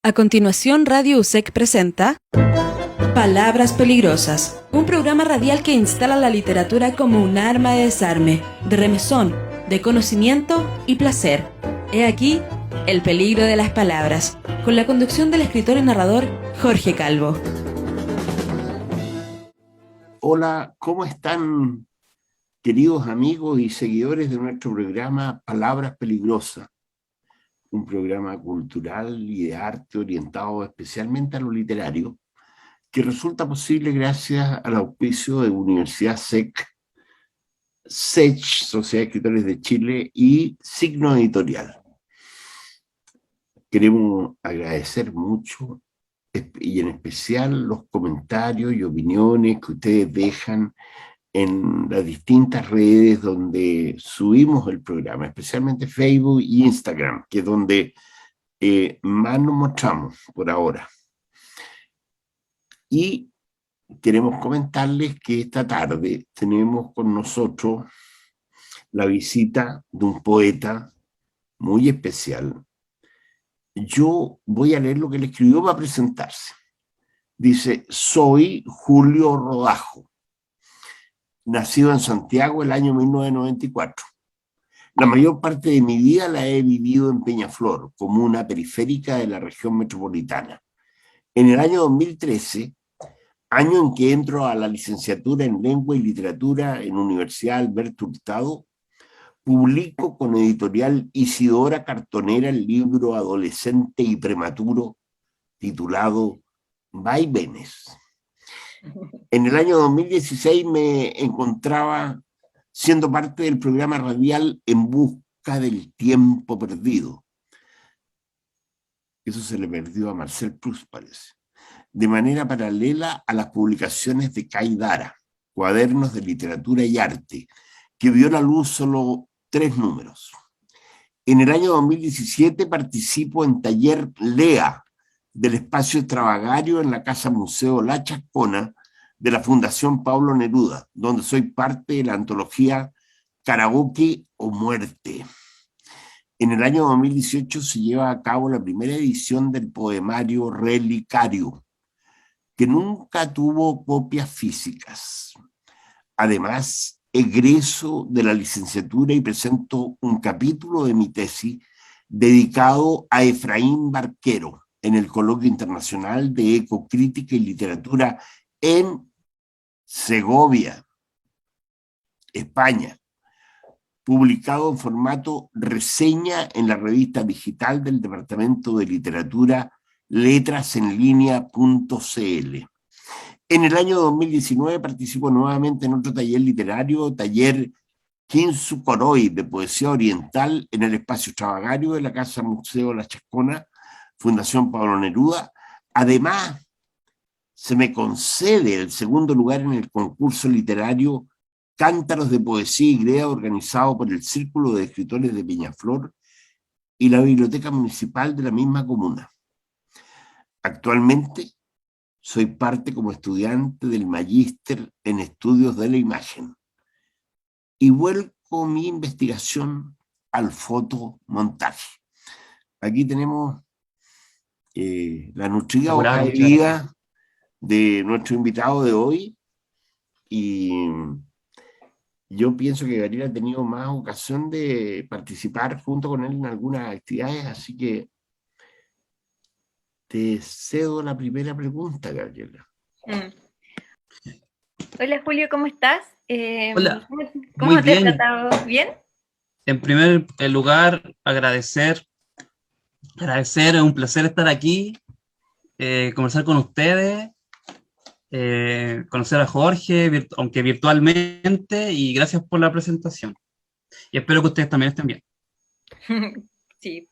A continuación, Radio USEC presenta Palabras Peligrosas, un programa radial que instala la literatura como un arma de desarme, de remesón, de conocimiento y placer. He aquí el peligro de las palabras, con la conducción del escritor y narrador Jorge Calvo. Hola, ¿cómo están, queridos amigos y seguidores de nuestro programa Palabras Peligrosas? Un programa cultural y de arte orientado especialmente a lo literario, que resulta posible gracias al auspicio de Universidad SECH, Sociedad de Escritores de Chile, y Signo Editorial. Queremos agradecer mucho y en especial los comentarios y opiniones que ustedes dejan en las distintas redes donde subimos el programa, especialmente Facebook e Instagram, que es donde más nos mostramos por ahora. Y queremos comentarles que esta tarde tenemos con nosotros la visita de un poeta muy especial. Yo voy a leer lo que él escribió para presentarse. Dice: soy Julio Rodajo, nacido en Santiago el año 1994. La mayor parte de mi vida la he vivido en Peñaflor, comuna periférica de la región metropolitana. En el año 2013, año en que entro a la licenciatura en Lengua y Literatura en Universidad Alberto Hurtado, publico con editorial Isidora Cartonera el libro adolescente y prematuro titulado Vaivenes. En el año 2016 me encontraba siendo parte del programa radial En Busca del Tiempo Perdido. Eso se le perdió a Marcel Proust, parece. De manera paralela a las publicaciones de Cay Dara, Cuadernos de Literatura y Arte, que vio la luz solo 3 números. En el año 2017 participo en Taller Lea del Espacio Extravagario en la Casa Museo La Chascona de la Fundación Pablo Neruda, donde soy parte de la antología Karaoke o Muerte. En el año 2018 se lleva a cabo la primera edición del poemario Relicario, que nunca tuvo copias físicas. Además, egreso de la licenciatura y presento un capítulo de mi tesis dedicado a Efraín Barquero en el Coloquio Internacional de Ecocrítica y Literatura en Segovia, España, publicado en formato reseña en la revista digital del Departamento de Literatura letrasenlinea.cl. En el año 2019 participo nuevamente en otro taller literario, taller Kinsu Koroi, de poesía oriental en el espacio extravagario de la Casa Museo La Chascona, Fundación Pablo Neruda. Además, se me concede el segundo lugar en el concurso literario Cántaros de Poesía y Greda, organizado por el Círculo de Escritores de Peñaflor y la Biblioteca Municipal de la misma comuna. Actualmente soy parte como estudiante del Magíster en Estudios de la Imagen y vuelco mi investigación al fotomontaje. Aquí tenemos la nutrida hoja de vida de nuestro invitado de hoy, y yo pienso que Gabriel ha tenido más ocasión de participar junto con él en algunas actividades, así que te cedo la primera pregunta, Gabriela. Hola Julio, ¿cómo estás? Hola, ¿Cómo muy te he bien. tratado? ¿Bien? En primer lugar, agradecer, es un placer estar aquí, conversar con ustedes, conocer a Jorge, aunque virtualmente, y gracias por la presentación. Y espero que ustedes también estén bien. Sí.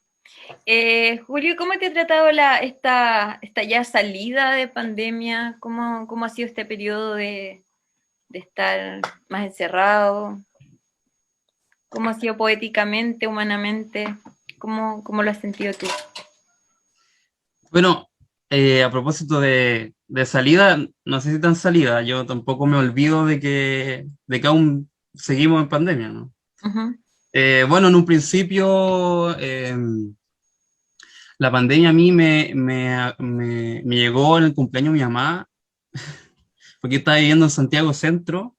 Julio, ¿cómo te ha tratado esta ya salida de pandemia? ¿Cómo ha sido este periodo de estar más encerrado? ¿Cómo ha sido poéticamente, humanamente? ¿Cómo lo has sentido tú? Bueno, a propósito de salida, no sé si tan salida, yo tampoco me olvido de que aún seguimos en pandemia, ¿no? Uh-huh. Bueno, en un principio La pandemia a mí me llegó en el cumpleaños de mi mamá, porque yo estaba viviendo en Santiago Centro,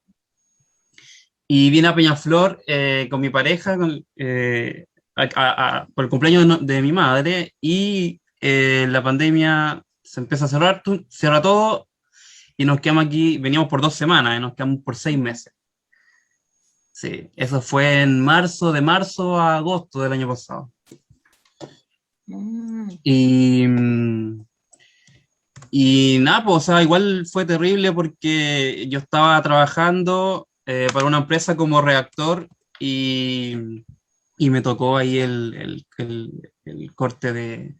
y vine a Peñaflor con mi pareja por el cumpleaños de mi madre, y la pandemia se empieza a cerrar, cierra todo, y nos quedamos aquí, veníamos por 2 semanas, y nos quedamos por 6 meses. Sí, eso fue en marzo, de marzo a agosto del año pasado. Mm. Y, y nada, pues, o sea, igual fue terrible porque yo estaba trabajando para una empresa como redactor y me tocó ahí el corte de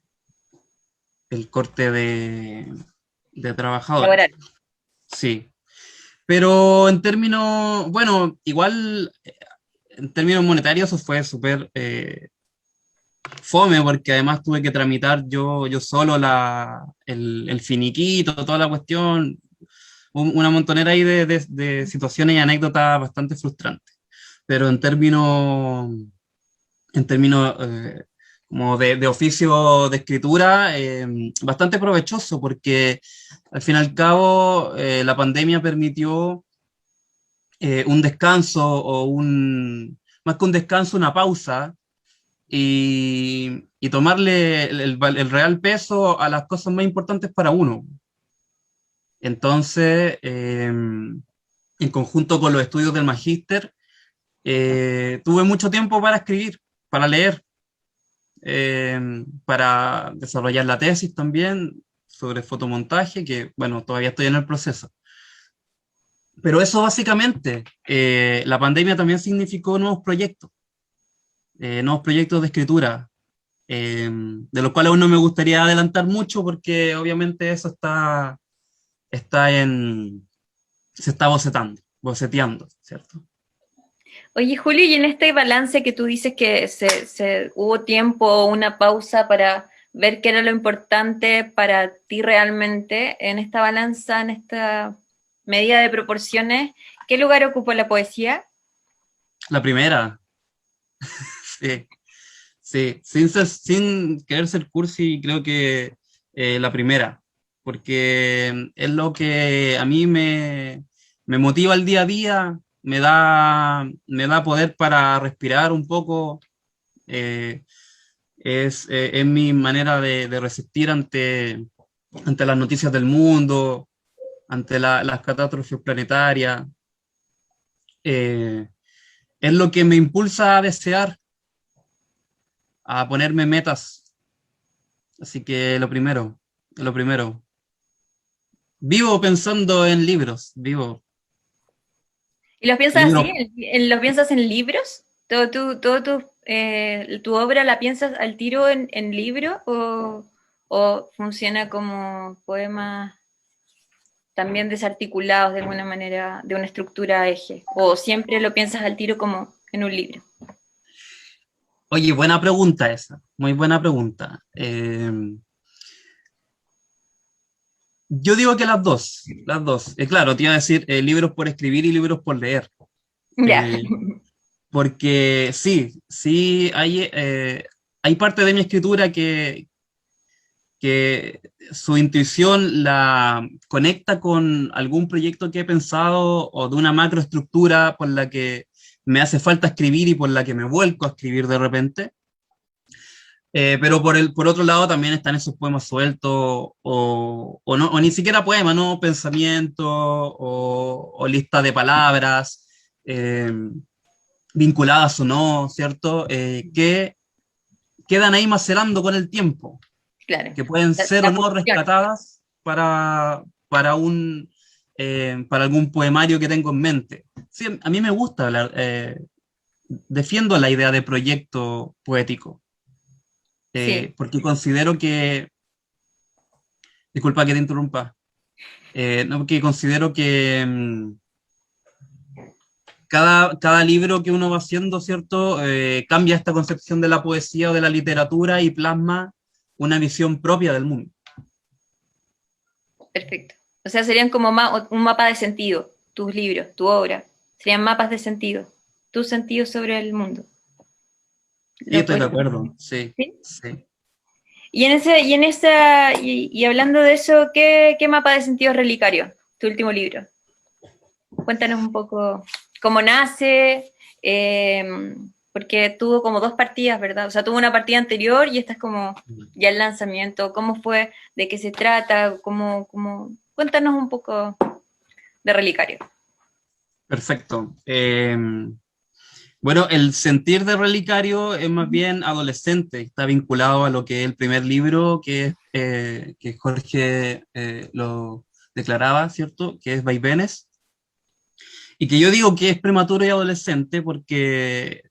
trabajadores. Laboral. Sí. Pero en términos, bueno, igual en términos monetarios eso fue súper fome, porque además tuve que tramitar yo solo el finiquito, toda la cuestión, una montonera ahí de situaciones y anécdotas bastante frustrantes. Pero en términos como de oficio de escritura, bastante provechoso, porque al fin y al cabo la pandemia permitió un descanso más que un descanso, una pausa y tomarle el real peso a las cosas más importantes para uno. Entonces, en conjunto con los estudios del magíster, tuve mucho tiempo para escribir, para leer, para desarrollar la tesis también sobre fotomontaje, que bueno, todavía estoy en el proceso. Pero eso básicamente, la pandemia también significó nuevos proyectos de escritura, de los cuales aún no me gustaría adelantar mucho porque obviamente eso se está boceteando, ¿cierto? Oye, Julio, y en este balance que tú dices que hubo tiempo, una pausa para ver qué era lo importante para ti realmente, en esta balanza, en esta medida de proporciones, ¿qué lugar ocupó la poesía? La primera, sí, sí, sin querer ser cursi, creo que la primera, porque es lo que a mí me motiva el día a día, me da poder para respirar un poco, eh, es mi manera de resistir ante las noticias del mundo, ante las catástrofes planetarias. eh, es lo que me impulsa a desear, a ponerme metas. Así que lo primero. Vivo pensando en libros, vivo. ¿Y los piensas así? Libros. ¿Los piensas en libros? ¿Tu obra la piensas al tiro en libro o funciona como poemas también desarticulados de alguna manera, de una estructura eje? ¿O siempre lo piensas al tiro como en un libro? Oye, buena pregunta esa, muy buena pregunta. Yo digo que las dos, las dos. Claro, te iba a decir libros por escribir y libros por leer. Ya. Eh, Porque sí, hay parte de mi escritura que su intuición la conecta con algún proyecto que he pensado o de una macroestructura por la que me hace falta escribir y por la que me vuelco a escribir de repente. Pero por otro lado también están esos poemas sueltos o no, o ni siquiera poemas, ¿no? Pensamientos o lista de palabras vinculadas o no, ¿cierto? Que quedan ahí macerando con el tiempo, Claro. que pueden ser o La no pulsión. rescatadas para algún poemario que tengo en mente. Sí, a mí me gusta hablar, defiendo la idea de proyecto poético, Sí. porque considero que, disculpa que te interrumpa, no, porque considero que cada libro que uno va haciendo, ¿cierto? Cambia esta concepción de la poesía o de la literatura y plasma una visión propia del mundo. Perfecto. O sea, serían como un mapa de sentido, tus libros, tu obra. Serían mapas de sentido, tus sentidos sobre el mundo. Y Lo estoy de puedes- acuerdo, sí, ¿Sí? sí. Y hablando de eso, ¿qué mapa de sentido es Relicario? Tu último libro. Cuéntanos un poco cómo nace, porque tuvo como 2 partidas, ¿verdad? O sea, tuvo una partida anterior y esta es como ya el lanzamiento. ¿Cómo fue? ¿De qué se trata? Cuéntanos un poco de Relicario. Perfecto. Bueno, el sentir de Relicario es más bien adolescente, está vinculado a lo que es el primer libro que Jorge lo declaraba, ¿cierto? Que es Vaivenes. Y que yo digo que es prematuro y adolescente porque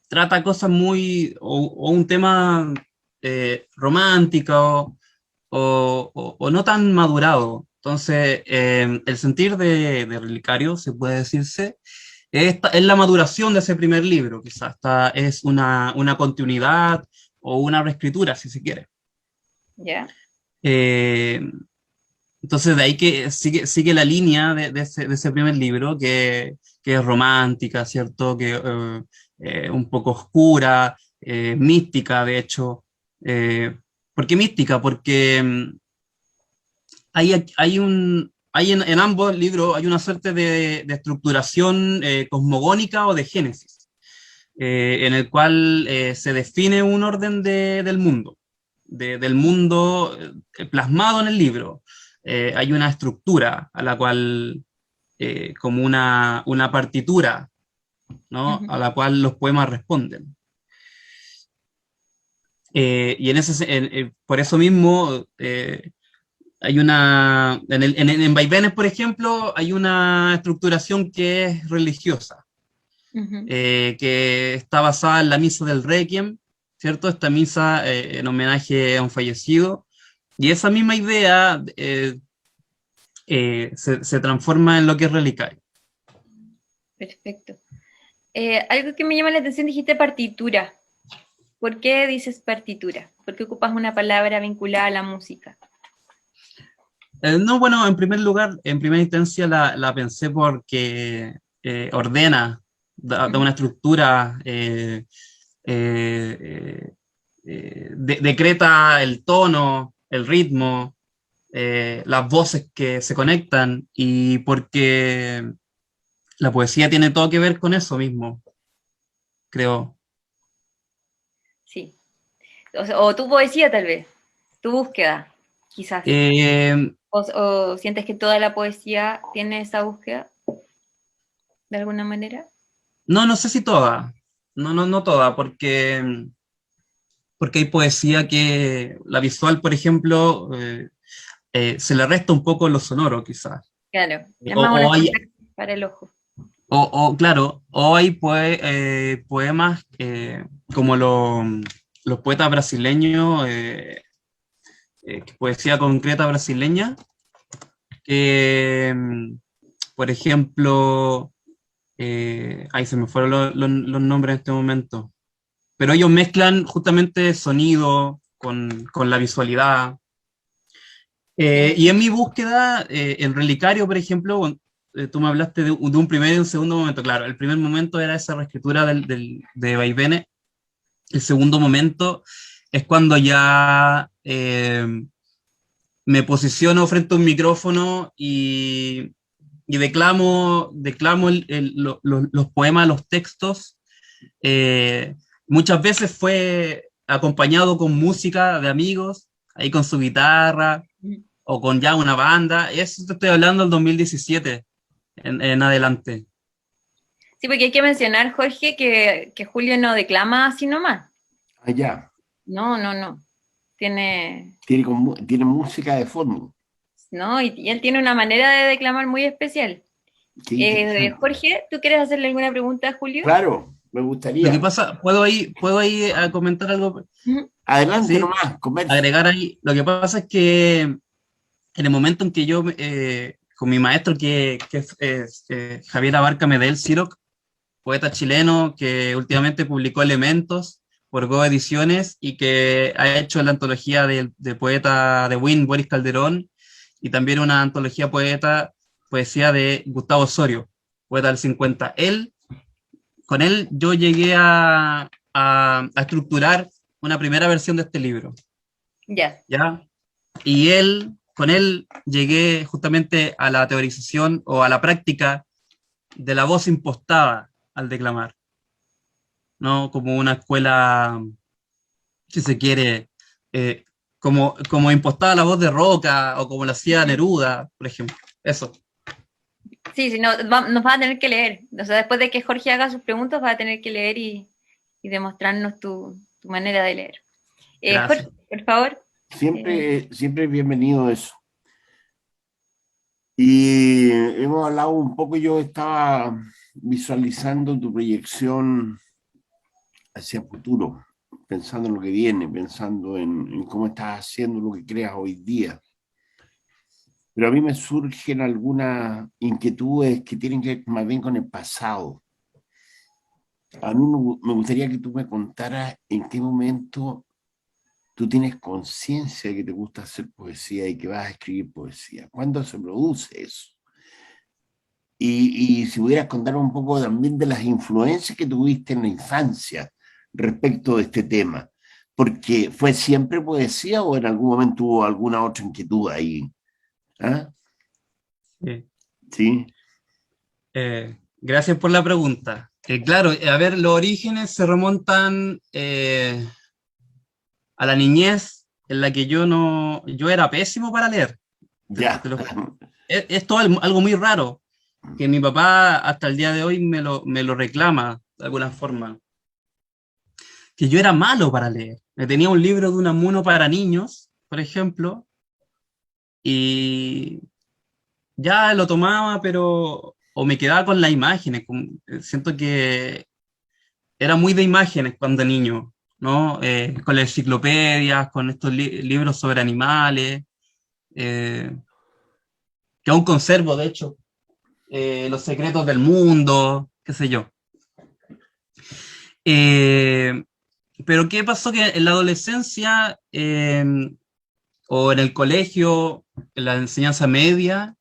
trata cosas o un tema romántico o no tan madurado. Entonces, el sentir de Relicario, se puede decirse, es la maduración de ese primer libro, quizás. Es una continuidad o una reescritura, si se quiere. ¿Ya? Eh, entonces, de ahí que sigue la línea de ese primer libro, que es romántica, ¿cierto? Que un poco oscura, mística, de hecho. ¿Por qué mística? Porque en ambos libros hay una suerte de estructuración cosmogónica o de génesis, en el cual se define un orden del mundo, del mundo plasmado en el libro. Hay una estructura a la cual, como una partitura, ¿no? Uh-huh. A la cual los poemas responden. Y por eso mismo en Vaivenes, por ejemplo, hay una estructuración que es religiosa, Uh-huh. que está basada en la misa del Requiem, ¿cierto? Esta misa en homenaje a un fallecido, y esa misma idea se transforma en lo que es Relicario. Perfecto. Algo que me llama la atención, dijiste partitura. ¿Por qué dices partitura? ¿Por qué ocupas una palabra vinculada a la música? No, bueno, en primer lugar, en primera instancia la pensé porque ordena, da una estructura, decreta el tono, el ritmo, las voces que se conectan, y porque la poesía tiene todo que ver con eso mismo, creo. Sí. O tu poesía, tal vez. Tu búsqueda, quizás. Eh, ¿O sientes que toda la poesía tiene esa búsqueda? ¿De alguna manera? no sé si toda, no toda, porque hay poesía que, la visual, por ejemplo, se le resta un poco lo sonoro, quizás. Claro. Es O, más un o hay, espectáculo para el ojo. claro, o hay poemas como los poetas brasileños, poesía concreta brasileña, que, por ejemplo, ahí se me fueron los nombres en este momento, pero ellos mezclan justamente sonido con la visualidad. Y en mi búsqueda, el Relicario, por ejemplo, tú me hablaste de un primer y un segundo momento. Claro, el primer momento era esa reescritura de Vaivenes. El segundo momento es cuando ya me posiciono frente a un micrófono y declamo los poemas, los textos. Muchas veces fue acompañado con música de amigos, ahí con su guitarra, o con ya una banda. Eso te estoy hablando del 2017 en adelante. Sí, porque hay que mencionar, Jorge, que Julio no declama así nomás. Allá. No. Tiene Tiene música de fondo. ¿no? Y él tiene una manera de declamar muy especial. Qué interesante. Jorge, ¿tú quieres hacerle alguna pregunta a Julio? Claro, me Lo gustaría. que pasa, ¿puedo ahí a comentar algo? Adelante ¿Sí? nomás, conversa. Agregar ahí. Lo que pasa es que en el momento en que yo, con mi maestro, que es Javier Abarca Medel Siroc, poeta chileno que últimamente publicó Elementos por Go Ediciones y que ha hecho la antología de poeta de Win, Boris Calderón, y también una antología poesía de Gustavo Osorio, poeta del 50. Con él yo llegué a estructurar una primera versión de este libro, Ya. ¿ya? Y con él llegué justamente a la teorización o a la práctica de la voz impostada al declamar, ¿no? Como una escuela, si se quiere, eh, como impostada la voz de Roca o como lo hacía Neruda, por ejemplo. Eso. Sí, sí, no, nos va a tener que leer. O sea, después de que Jorge haga sus preguntas, va a tener que leer y demostrarnos tu manera de leer. Gracias. Jorge, por favor. Siempre es bienvenido eso. Y hemos hablado un poco, yo estaba visualizando tu proyección hacia el futuro, pensando en lo que viene, pensando en cómo estás haciendo lo que creas hoy día. Pero a mí me surgen algunas inquietudes que tienen que ver más bien con el pasado. A mí me gustaría que tú me contaras en qué momento tú tienes conciencia de que te gusta hacer poesía y que vas a escribir poesía. ¿Cuándo se produce eso? Y si pudieras contar un poco también de las influencias que tuviste en la infancia respecto de este tema, porque ¿fue siempre poesía o en algún momento hubo alguna otra inquietud ahí? ¿Ah? Sí. ¿Sí? Gracias por la pregunta. Claro, a ver, los orígenes se remontan a la niñez en la que yo era pésimo para leer. Ya. Es todo algo muy raro, que mi papá hasta el día de hoy me lo reclama de alguna forma, que yo era malo para leer. Me tenía un libro de Unamuno para niños, por ejemplo, y ya lo tomaba, pero o me quedaba con las imágenes. Siento que era muy de imágenes cuando niño, ¿no? Con las enciclopedias, con estos libros sobre animales, que aún conservo, de hecho, Los secretos del mundo, qué sé yo. Pero ¿qué pasó? Que en la adolescencia o en el colegio, en la enseñanza media,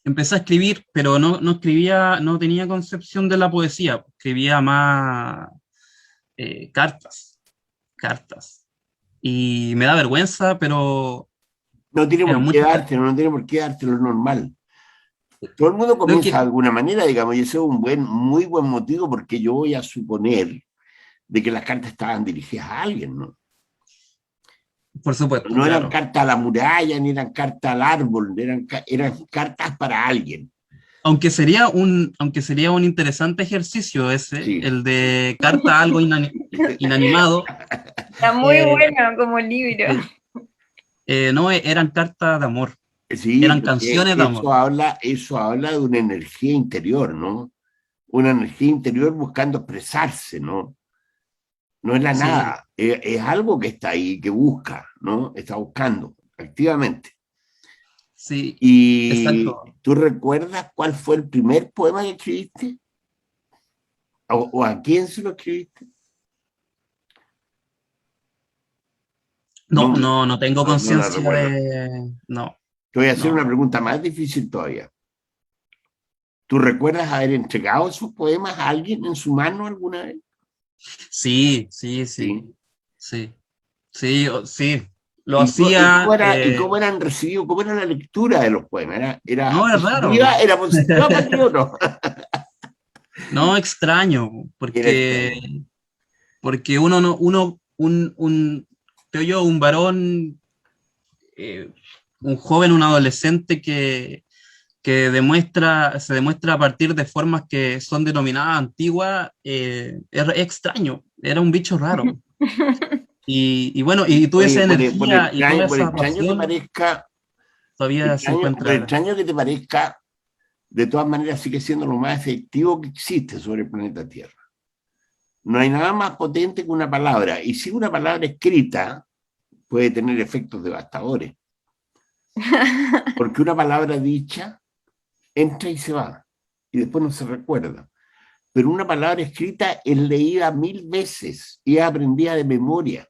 empecé a escribir, pero no escribía, no tenía concepción de la poesía, escribía más cartas. Y me da vergüenza, pero No tiene eran por qué muchas dártelo, no tiene por qué dártelo, es normal. Todo el mundo creo comienza de que, alguna manera, digamos, y ese es un muy buen motivo porque yo voy a suponer de que las cartas estaban dirigidas a alguien, ¿no? por supuesto, No eran claro. cartas a la muralla, ni eran cartas al árbol, eran cartas para alguien. Aunque sería un interesante ejercicio ese, Sí. el de carta a algo inanimado. Está muy eh, bueno como libro. no, eran cartas de amor, Sí, eran porque canciones de amor. eso habla de una energía interior, ¿no? Una energía interior buscando expresarse, ¿no? No es la Sí, nada, es algo que está ahí, que busca, ¿no? Está buscando activamente. sí, ¿Y exacto. tú recuerdas cuál fue el primer poema que escribiste? ¿O a quién se lo escribiste? No, No, no tengo no la conciencia recuerdo. de... No, Te voy a hacer no. una pregunta más difícil todavía. ¿Tú recuerdas haber entregado esos poemas a alguien en su mano alguna vez? Sí. Sí. Sí. Lo ¿Y hacía... cómo eran recibidos, cómo era la lectura de los poemas? no, es raro. Era positiva para ti o no? No, extraño, Era porque, extraño. porque uno no, uno, creo yo, un varón, eh, un joven, un adolescente que se demuestra a partir de formas que son denominadas antiguas, es extraño, era un bicho raro. Y bueno, y toda esa Oye, energía y toda esa pasión todavía se por encuentra. extraño que te parezca, de todas maneras sigue siendo lo más efectivo que existe sobre el planeta Tierra. No hay nada más potente que una palabra, y si una palabra escrita puede tener efectos devastadores, porque una palabra dicha entra y se va, y después no se recuerda. Pero una palabra escrita es leída 1000 veces y es aprendida de memoria.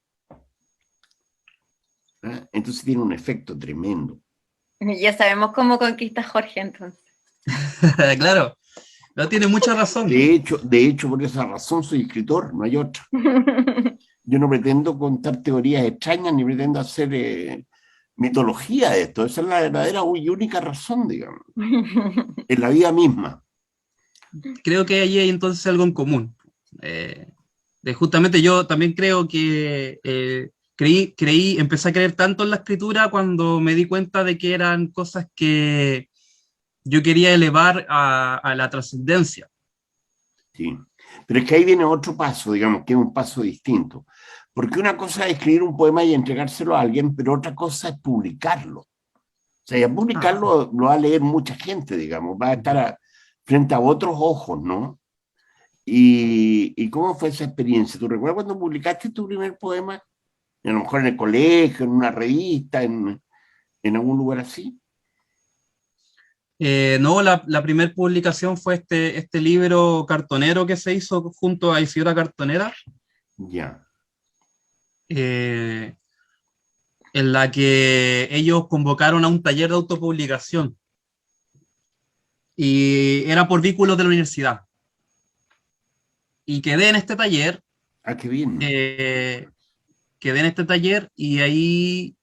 ¿Ah? Entonces tiene un efecto tremendo. Ya sabemos cómo conquista Jorge entonces. Claro. No, tiene mucha razón. De hecho, por esa razón soy escritor, no hay otra. Yo no pretendo contar teorías extrañas ni pretendo hacer mitología de esto. Esa es la verdadera y única razón, digamos, en la vida misma. Creo que ahí hay entonces algo en común. Justamente yo también creo que empecé a creer tanto en la escritura cuando me di cuenta de que eran cosas que yo quería elevar a la trascendencia. Sí. Pero es que ahí viene otro paso, digamos, que es un paso distinto. Porque una cosa es escribir un poema y entregárselo a alguien, pero otra cosa es publicarlo. O sea, ya publicarlo lo va a leer mucha gente, digamos, va a estar frente a otros ojos, ¿no? ¿Y cómo fue esa experiencia? ¿Tú recuerdas cuando publicaste tu primer poema? A lo mejor en el colegio, en una revista, en algún lugar así. No, la primera publicación fue este libro cartonero que se hizo junto a Isidora Cartonera, Ya. en la que ellos convocaron a un taller de autopublicación y era por vínculos de la universidad. Y quedé en este taller, Ah, qué bien. quedé en este taller y ahí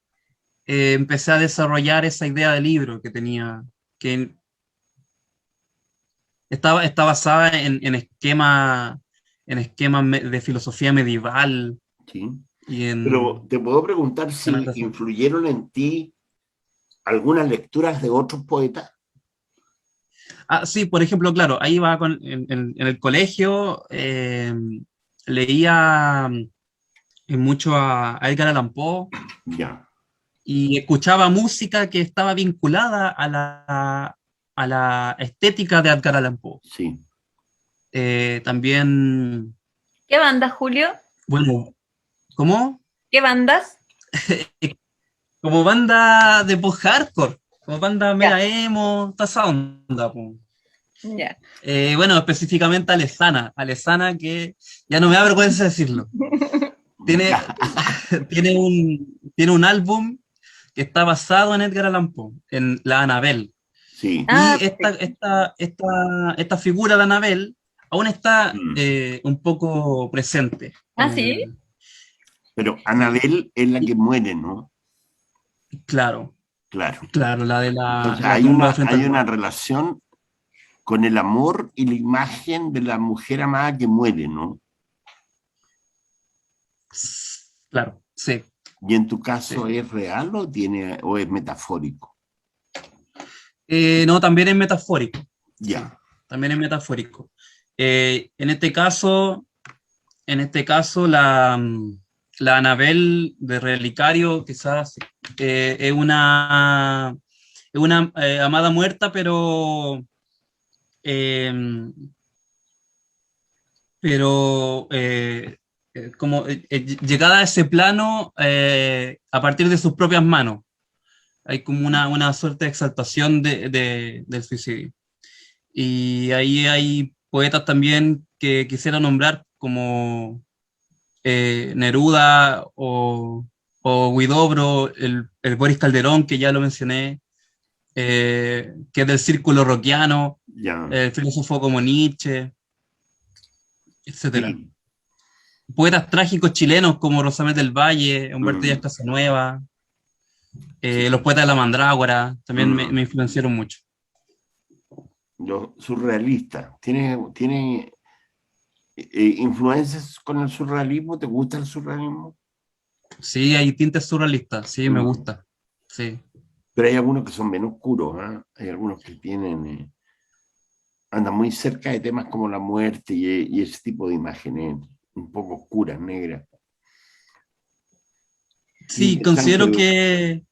empecé a desarrollar esa idea de libro que tenía, que está basada en esquemas de filosofía medieval Sí. y Pero te puedo preguntar si influyeron en ti algunas lecturas de otros poetas. Ah, sí, por ejemplo, claro, ahí va en el colegio, leía mucho a Edgar Allan Poe Ya. y escuchaba música que estaba vinculada a la estética de Edgar Allan Poe. Sí. También, ¿Qué bandas, Julio? bueno, ¿cómo? ¿Qué bandas? Como banda de post-hardcore, como banda Ya. mega emo, toda esa onda, po. Ya. Bueno, específicamente Alesana, que ya no me da vergüenza decirlo. Tiene, tiene un álbum que está basado en Edgar Allan Poe, en la Annabelle. Sí. Ah, Y esta figura de Annabelle aún está un poco presente. Ah, ¿sí? Pero Annabelle es la que muere, ¿no? Claro, Claro. claro, la de Entonces, la tumba frente hay al una mar. relación con el amor y la imagen de la mujer amada que muere, ¿no? Claro, sí. ¿Y en tu caso Sí. es real o es metafórico? No, también es metafórico. Ya. Sí, también es metafórico. En este caso, la Anabel de Relicario quizás es una amada muerta, eh, como llegada a ese plano a partir de sus propias manos. Hay como una suerte de exaltación del suicidio. Y ahí hay poetas también que quisiera nombrar como Neruda o Huidobro, el Boris Calderón, que ya lo mencioné, que es del círculo rockiano, Ya. el filósofo como Nietzsche, etc. Sí. Poetas trágicos chilenos como Rosamel del Valle, Humberto Díaz Casanueva, Sí. los poetas de la Mandrágora, también me influenciaron mucho. Los surrealistas. ¿Tiene influencias con el surrealismo? ¿Te gusta el surrealismo? Sí, hay tintes surrealistas, sí, me gusta. Sí. Pero hay algunos que son menos oscuros, ¿eh? Hay algunos que andan muy cerca de temas como la muerte y ese tipo de imágenes un poco oscuras, negras. Sí, considero que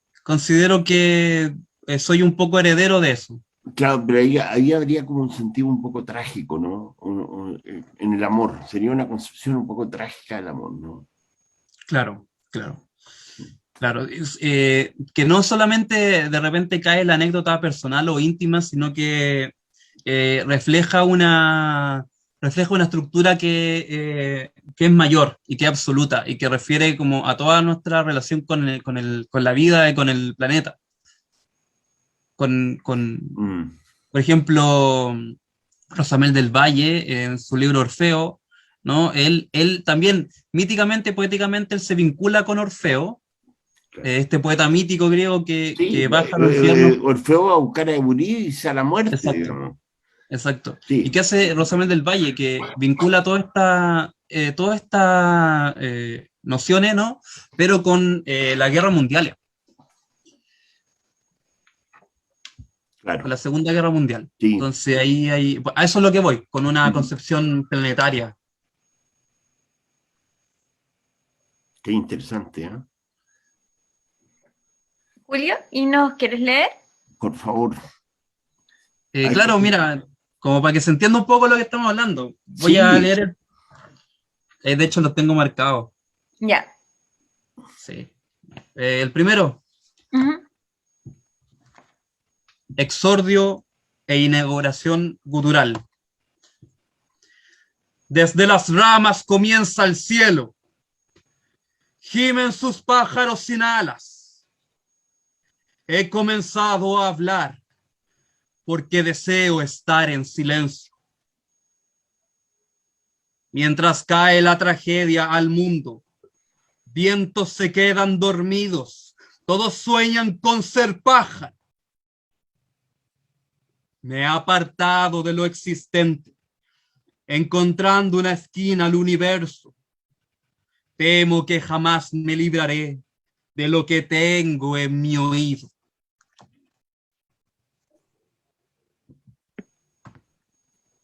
soy un poco heredero de eso. Claro, pero ahí habría como un sentido un poco trágico, ¿no? En el amor. Sería una concepción un poco trágica del amor, ¿no? Claro, claro. Claro, que no solamente de repente cae la anécdota personal o íntima, sino que refleja una estructura que es mayor y que es absoluta y que refiere como a toda nuestra relación con la vida y con el planeta. Por ejemplo, Rosamel del Valle, en su libro Orfeo, ¿no? Él también, míticamente, poéticamente, él se vincula con Orfeo, este poeta mítico griego Sí, que baja al infierno. Orfeo va a buscar a Eurídice a la muerte, Exacto, digamos. exacto. ¿Y Sí, qué hace Rosamel del Valle? Que vincula todas estas nociones, ¿no? Pero con la guerra mundial, con claro, la Segunda Guerra Mundial. sí, Entonces a eso es lo que voy, con una concepción planetaria. qué interesante, ¿eh? Julio, ¿y nos quieres leer? Por favor. Claro, mira, como para que se entienda un poco lo que estamos hablando, voy a Sí, leer, de hecho los tengo marcados. Ya. Sí. El primero, Ujú. exordio e inauguración gutural. Desde las ramas comienza el cielo, gimen sus pájaros sin alas. He comenzado a hablar porque deseo estar en silencio. Mientras cae la tragedia al mundo, vientos se quedan dormidos, todos sueñan con ser pájaro. Me he apartado de lo existente, encontrando una esquina al universo. Temo que jamás me libraré de lo que tengo en mi oído.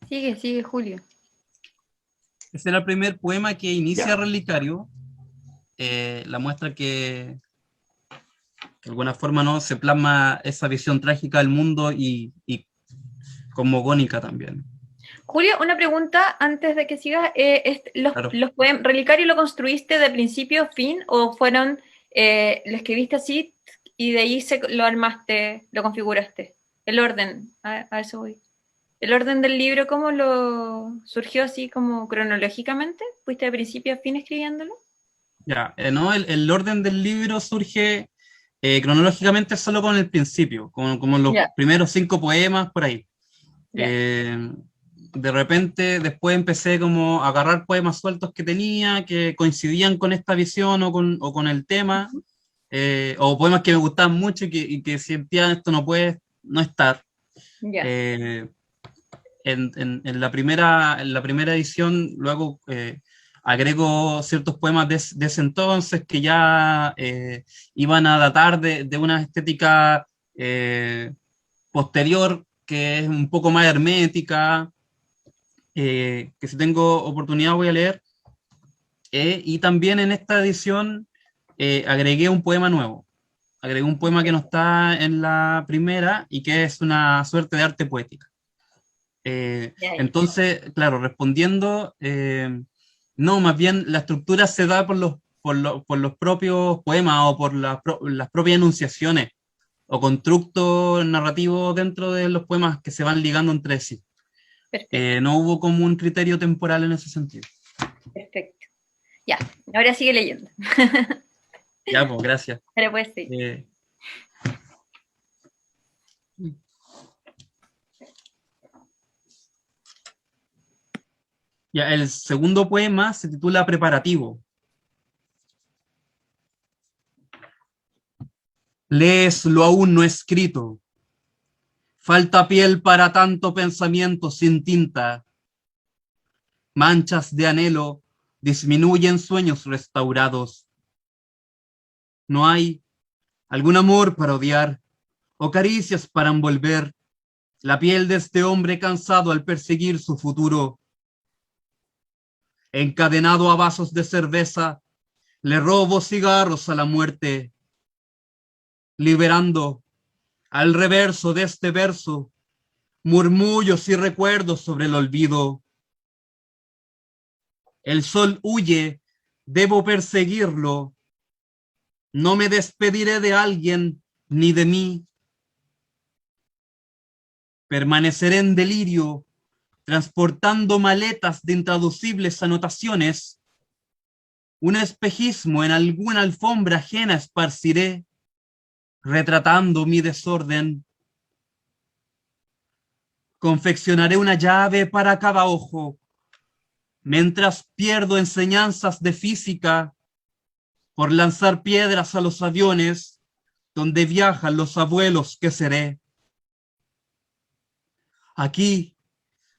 Sigue, Julio. Ese era el primer poema que inicia ya. Relicario. La muestra que de alguna forma no se plasma esa visión trágica del mundo y cosmogónica también. Julio, una pregunta antes de que sigas. Claro. ¿Los poemas Relicario lo construiste de principio a fin o fueron, lo escribiste así y de ahí lo armaste, lo configuraste? El orden, a eso voy. ¿El orden del libro cómo lo surgió así como cronológicamente? ¿Fuiste de principio a fin escribiéndolo? Ya, no, el orden del libro surge cronológicamente solo con el principio, como los Ya, primeros 5 poemas por ahí. ya. De repente después empecé como a agarrar poemas sueltos que tenía, que coincidían con esta visión o con el tema, o poemas que me gustaban mucho y que sentía esto no puede no estar. Ya. Eh, en la primera edición luego agrego ciertos poemas de ese entonces que ya iban a datar de una estética posterior, que es un poco más hermética, que si tengo oportunidad voy a leer. Y también en esta edición agregué un poema nuevo. Agregué un poema que no está en la primera y que es una suerte de arte poética. Ya, ya. Entonces, claro, respondiendo, no, más bien la estructura se da por los propios poemas o por las propias enunciaciones o constructos narrativos dentro de los poemas que se van ligando entre sí. Perfecto, No hubo como un criterio temporal en ese sentido. perfecto. Ya, ahora sigue leyendo. Ya, pues, gracias. Ahora puedes seguir. Ya, el segundo poema se titula Preparativo. Lees lo aún no escrito. Falta piel para tanto pensamiento sin tinta. Manchas de anhelo disminuyen sueños restaurados. No hay algún amor para odiar o caricias para envolver la piel de este hombre cansado al perseguir su futuro. Encadenado a vasos de cerveza, le robo cigarros a la muerte, liberando al reverso de este verso murmullos y recuerdos sobre el olvido. El sol huye, debo perseguirlo. No me despediré de alguien ni de mí. Permaneceré en delirio, transportando maletas de intraducibles anotaciones. Un espejismo en alguna alfombra ajena esparciré, retratando mi desorden. confeccionaré una llave para cada ojo, mientras pierdo enseñanzas de física por lanzar piedras a los aviones donde viajan los abuelos que seré. Aquí,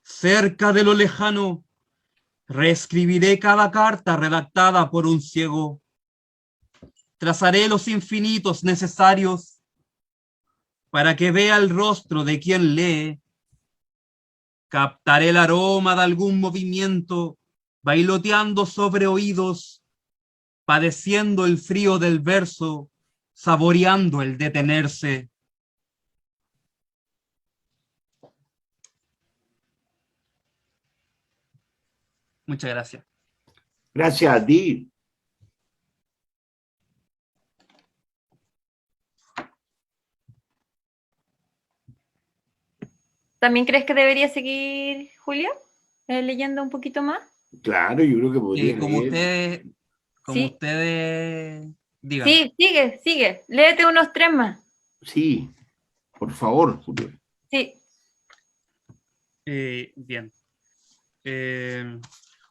cerca de lo lejano, reescribiré cada carta redactada por un ciego. Trazaré los infinitos necesarios para que vea el rostro de quien lee. Captaré el aroma de algún movimiento, bailoteando sobre oídos, padeciendo el frío del verso, saboreando el detenerse. Muchas gracias. Gracias a ti. ¿También crees que debería seguir, Julio, leyendo un poquito más? Claro, yo creo que podría Como leer. como Sí. ustedes digan. Sí, sigue. Léete unos 3 más. Sí, por favor, Julio. Sí. Bien.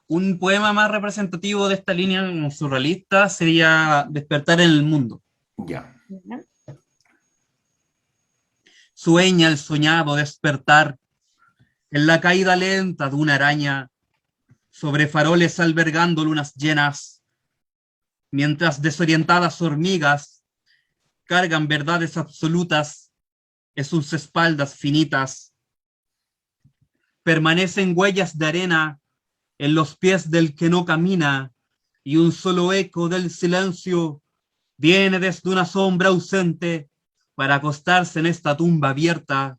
Un poema más representativo de esta línea como surrealista sería Despertar en el mundo. Ya. Sueña el soñado despertar en la caída lenta de una araña sobre faroles albergando lunas llenas, mientras desorientadas hormigas cargan verdades absolutas en sus espaldas finitas. Permanecen huellas de arena en los pies del que no camina, y un solo eco del silencio viene desde una sombra ausente para acostarse en esta tumba abierta.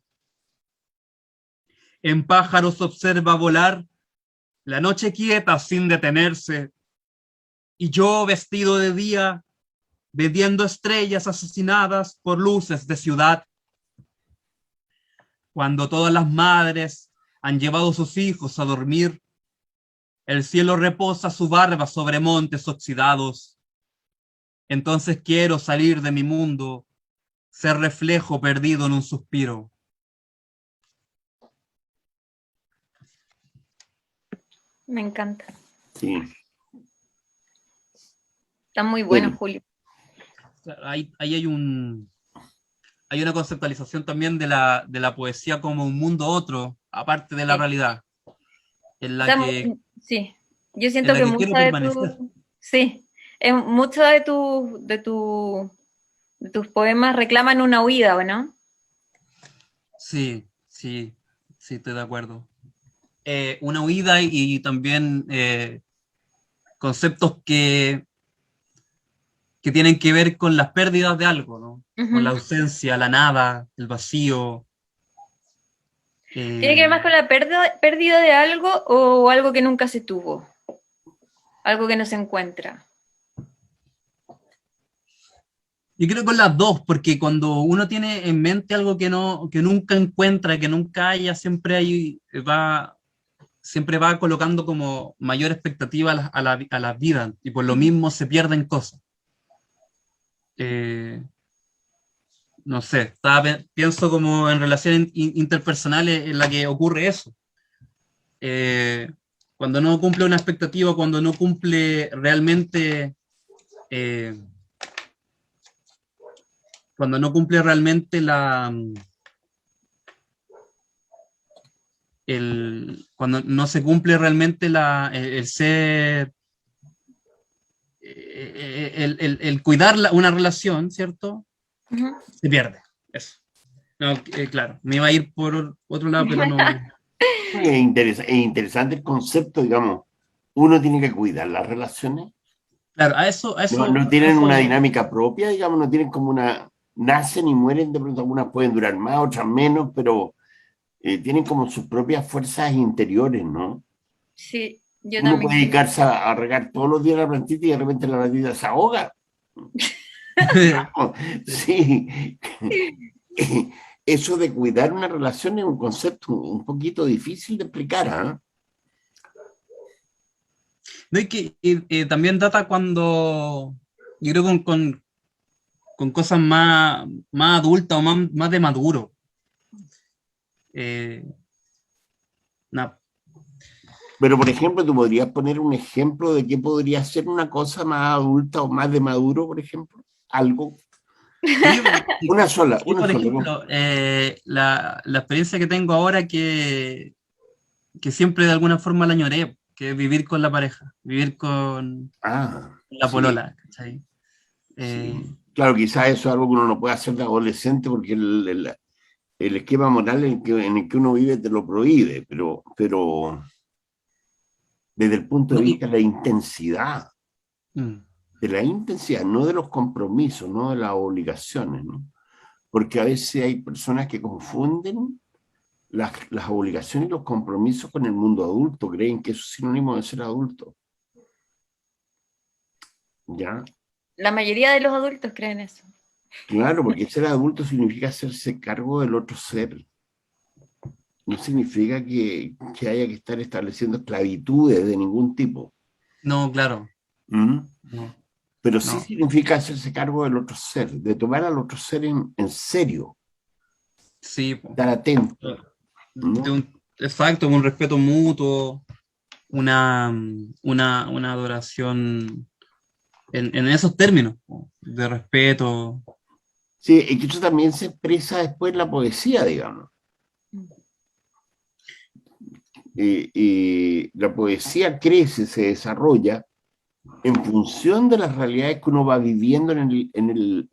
En pájaros observa volar la noche quieta sin detenerse, y yo vestido de día, bebiendo estrellas asesinadas por luces de ciudad. Cuando todas las madres han llevado sus hijos a dormir, el cielo reposa su barba sobre montes oxidados. Entonces quiero salir de mi mundo, ser reflejo perdido en un suspiro. Me encanta. Sí. Está muy bueno, Bueno. Julio. Ahí hay una conceptualización también de la poesía como un mundo otro, aparte de la Sí. realidad, en la Está que, sí. Yo en siento la que que quiero mucha de permanecer. sí, mucho de tus poemas reclaman una huida, ¿o no? Sí, estoy de acuerdo. Una huida y también conceptos que tienen que ver con las pérdidas de algo, ¿no? Con la Ujú. ausencia, la nada, el vacío. ¿Tiene que ver más con la pérdida de algo o algo que nunca se tuvo? Algo que no se encuentra. Yo creo con las dos, porque cuando uno tiene en mente algo que nunca encuentra, que nunca haya, siempre va colocando como mayor expectativa a la vida, y por lo mismo se pierden cosas. No sé, pienso como en relaciones interpersonales en la que ocurre eso. Cuando no cumple una expectativa, cuando no cumple realmente, eh, cuando no cumple realmente cuando no se cumple realmente el ser, el cuidar una relación, ¿cierto? Ujú. Se pierde. Eso. No, claro, me iba a ir por otro lado, pero no. Es interesante el concepto, digamos. Uno tiene que cuidar las relaciones. Claro, No tienen una dinámica propia, digamos, no tienen como una... Nacen y mueren, de pronto algunas pueden durar más, otras menos, pero tienen como sus propias fuerzas interiores, ¿no? Sí, yo Uno también puede creo. dedicarse a regar todos los días la plantita y de repente la plantita se ahoga. Sí. Eso de cuidar una relación es un concepto un poquito difícil de explicar, ¿ah? No, y que también data cuando, yo creo con cosas más adultas o más de maduro. No. Pero, por ejemplo, ¿tú podrías poner un ejemplo de qué podría ser una cosa más adulta o más de maduro, por ejemplo? Algo. Sí, sí, Una por sola. ejemplo, la experiencia que tengo ahora que siempre de alguna forma la añoré, que es vivir con la pareja, vivir con Ah, la sí, polola, ¿cachai? sí. Eh, Claro, quizás eso es algo que uno no puede hacer de adolescente porque el esquema moral en el que uno vive te lo prohíbe, pero desde el punto de no, vista mm, de la intensidad, no de los compromisos, no de las obligaciones, ¿no? Porque a veces hay personas que confunden las obligaciones y los compromisos con el mundo adulto, creen que eso es sinónimo de ser adulto, ¿ya? La mayoría de los adultos creen eso. Claro, porque ser adulto significa hacerse cargo del otro ser. No significa que haya que estar estableciendo esclavitudes de ningún tipo. no, claro, ¿Mm? no, Pero sí no, significa hacerse cargo del otro ser, de tomar al otro ser en serio, sí, po. estar atento, ¿no? Exacto, un respeto mutuo, una adoración en esos términos, po, de respeto. Sí, y que eso también se expresa después en la poesía, digamos. Y la poesía crece, se desarrolla en función de las realidades que uno va viviendo en el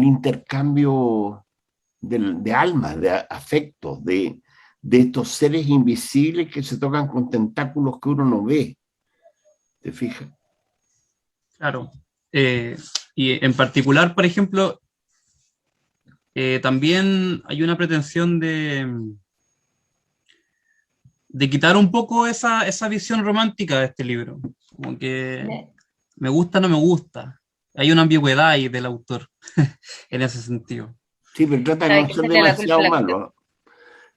intercambio de almas, de afectos, de estos seres invisibles que se tocan con tentáculos que uno no ve, ¿te fijas? Claro. Y en particular, por ejemplo, también hay una pretensión de quitar un poco esa visión romántica de este libro. Como que me gusta, no me gusta. Hay una ambigüedad ahí del autor en ese sentido. Sí, pero trata de Hay no que ser echarle la culpa a demasiado la malo, ¿no?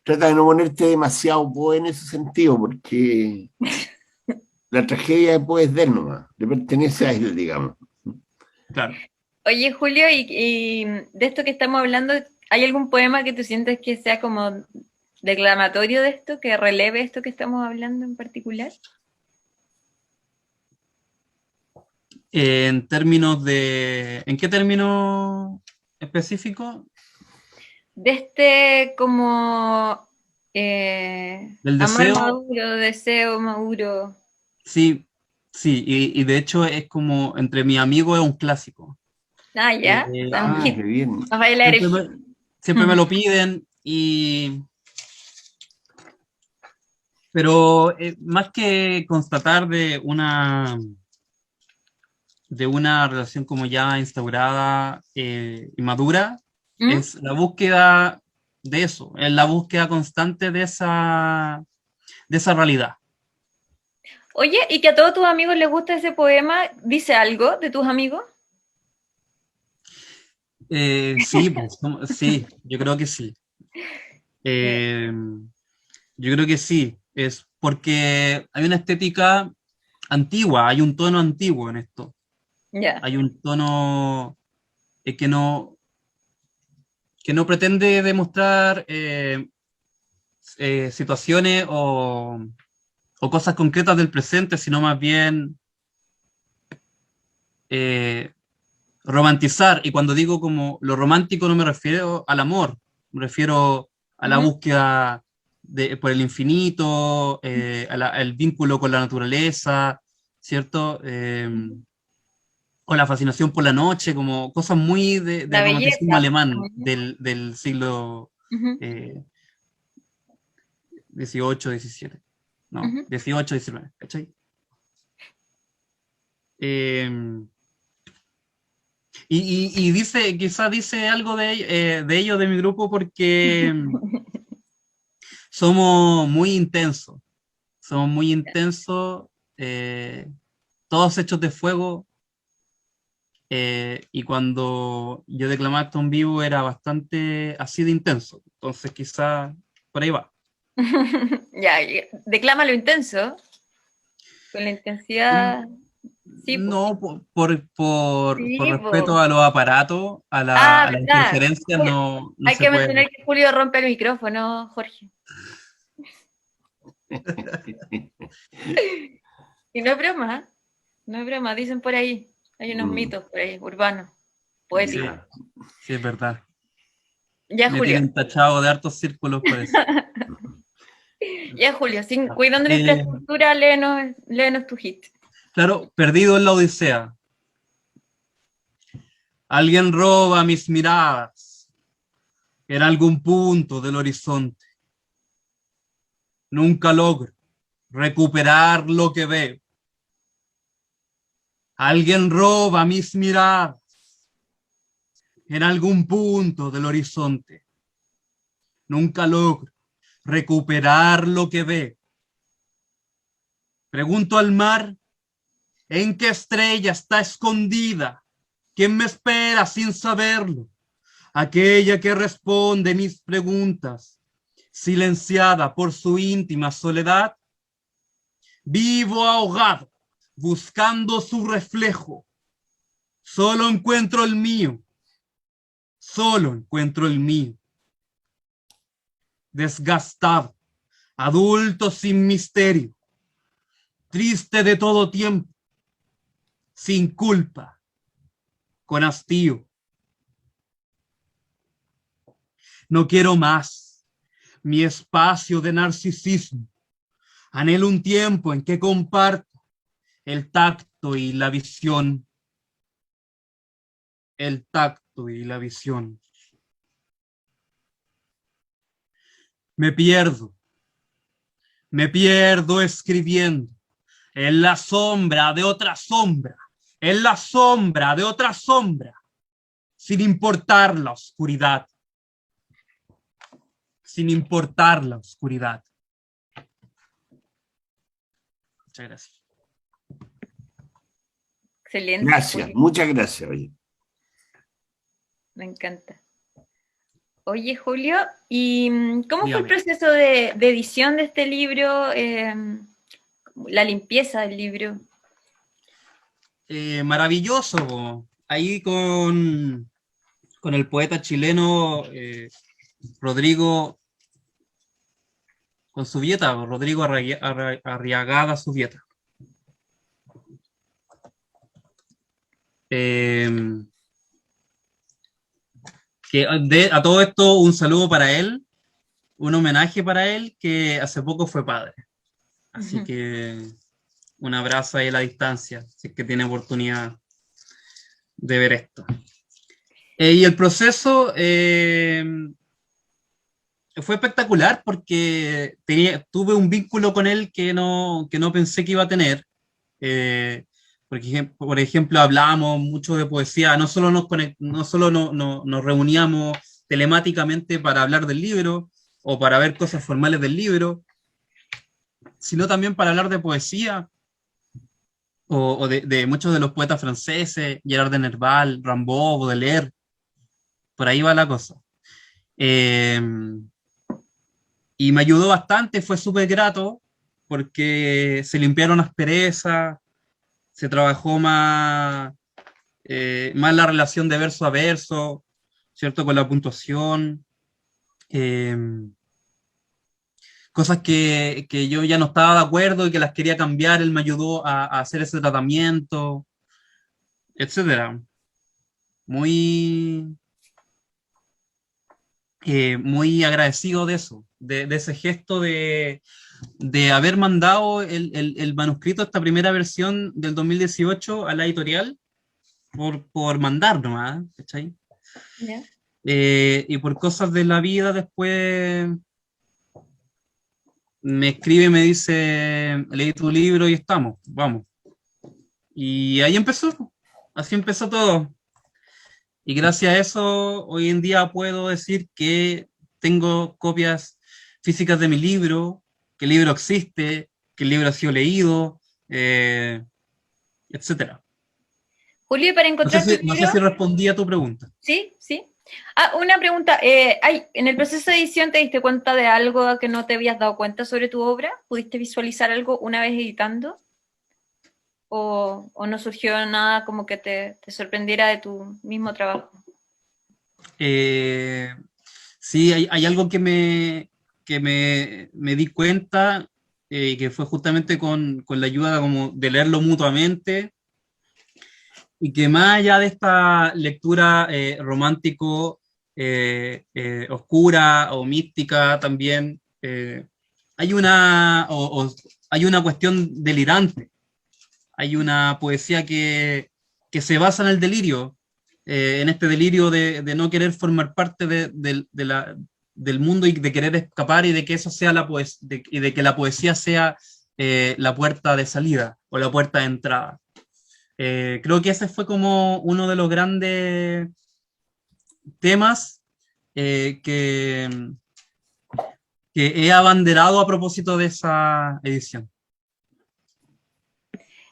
Trata de no ponerte demasiado poe en ese sentido, porque la tragedia de Poe es de él nomás, le pertenece a él, digamos. Claro. Oye, Julio, y de esto que estamos hablando, ¿hay algún poema que tú sientes que sea como declamatorio de esto, que releve esto que estamos hablando en particular? En términos de... ¿En qué término específico? De este como Del amor deseo. maduro, deseo maduro. Sí, sí, y de hecho es como entre mis amigos es un clásico. Ah, Eh, ya, o sea, un Ah, qué hit. bien. Nos va a bailar el siempre hit. me, siempre me lo piden, pero más que constatar de una relación como ya instaurada y madura, ¿Mm? es la búsqueda de eso, es la búsqueda constante de esa realidad. Oye, ¿y que a todos tus amigos les gusta ese poema? ¿Dice algo de tus amigos? Sí, pues, sí, yo creo que sí. Eh, yo creo que sí, es porque hay una estética antigua, hay un tono antiguo en esto, Ya. hay un tono eh, que no, que no pretende demostrar situaciones o cosas concretas del presente, sino más bien eh, romantizar. Y cuando digo como lo romántico no me refiero al amor, me refiero a la Ujú. búsqueda por el infinito, al vínculo con la naturaleza, ¿cierto? O la fascinación por la noche, como cosas muy La del romanticismo belleza. alemán Ujú. del siglo Ujú. eh, 18, 17. No, Ujú. 18, 19, ¿cachai? Eh, y dice, quizás dice algo de ello de mi grupo porque somos muy intensos, eh, todos hechos de fuego, y cuando yo declamaba esto en vivo era bastante así de intenso, entonces quizás por ahí va. Ya, declama lo intenso, con la intensidad. Sí, pues. No, por Sí, pues. respeto a los aparatos, Ah, a las ¿verdad? interferencias, no Hay se que puede. mencionar que Julio rompe el micrófono, Jorge. Y no es broma, ¿eh? No es broma, dicen por ahí. Hay unos mitos por ahí, urbanos, Sí, poéticos. sí, es verdad. Ya, Me Julio. tienen tachado de hartos círculos por eso. Ya, Julio, sin, cuidando la Eh, infraestructura, léenos tu hit. claro, perdido en la Odisea. Alguien roba mis miradas en algún punto del horizonte. Nunca logro recuperar lo que veo. Alguien roba mis miradas en algún punto del horizonte. Nunca logro recuperar lo que veo. Pregunto al mar, ¿en qué estrella está escondida? ¿Quién me espera sin saberlo? Aquella que responde mis preguntas, silenciada por su íntima soledad. Vivo ahogado, buscando su reflejo. Solo encuentro el mío. Solo encuentro el mío. Desgastado, adulto sin misterio, triste de todo tiempo, sin culpa, con hastío. No quiero más mi espacio de narcisismo. Anhelo un tiempo en que comparto el tacto y la visión. El tacto y la visión. Me pierdo escribiendo en la sombra de otra sombra, en la sombra de otra sombra, sin importar la oscuridad, sin importar la oscuridad. Muchas gracias. Excelente. Gracias, Julio. muchas gracias. Oye. Me encanta. Oye, Julio, ¿y cómo fue el Dígame. proceso de edición de este libro? La limpieza del libro. Maravilloso. Ahí con el poeta chileno Rodrigo, con Subieta, Rodrigo Arriagada Subieta. A todo esto, un saludo para él, un homenaje para él, que hace poco fue padre. Así que un abrazo ahí a la distancia, si es que tiene oportunidad de ver esto. Y el proceso fue espectacular porque tuve un vínculo con él que no pensé que iba a tener. Por ejemplo, hablábamos mucho de poesía, no solo nos reuníamos telemáticamente para hablar del libro o para ver cosas formales del libro, sino también para hablar de poesía o de muchos de los poetas franceses, Gerard de Nerval, Rimbaud, Baudelaire, por ahí va la cosa. Y me ayudó bastante, fue súper grato, porque se limpiaron asperezas, se trabajó más la relación de verso a verso, ¿cierto? Con la puntuación. Cosas que yo ya no estaba de acuerdo y que las quería cambiar, él me ayudó a hacer ese tratamiento, etcétera. Muy, muy agradecido de eso, de ese gesto de haber mandado el manuscrito, esta primera versión del 2018 a la editorial, por mandar nomás, ¿cachai? ¿Ya? Y por cosas de la vida después me escribe y me dice, leí tu libro y estamos, vamos. Y ahí empezó, así empezó todo. Y gracias a eso, hoy en día puedo decir que tengo copias físicas de mi libro, que el libro existe, que el libro ha sido leído, etcétera. Julio, ¿y para encontrar tu No sé libro? si respondí a tu pregunta. Sí, sí. Ah, una pregunta. ¿En el proceso de edición te diste cuenta de algo que no te habías dado cuenta sobre tu obra? ¿Pudiste visualizar algo una vez editando? ¿O no surgió nada como que te sorprendiera de tu mismo trabajo? Sí, hay algo que me di cuenta que fue justamente con la ayuda como de leerlo mutuamente, y que más allá de esta lectura romántico, oscura o mística también, hay una cuestión delirante, hay una poesía que se basa en el delirio, en este delirio de no querer formar parte del mundo y de querer escapar, y de que eso sea y de que la poesía sea la puerta de salida o la puerta de entrada. Creo que ese fue como uno de los grandes temas eh, que, que he abanderado a propósito de esa edición.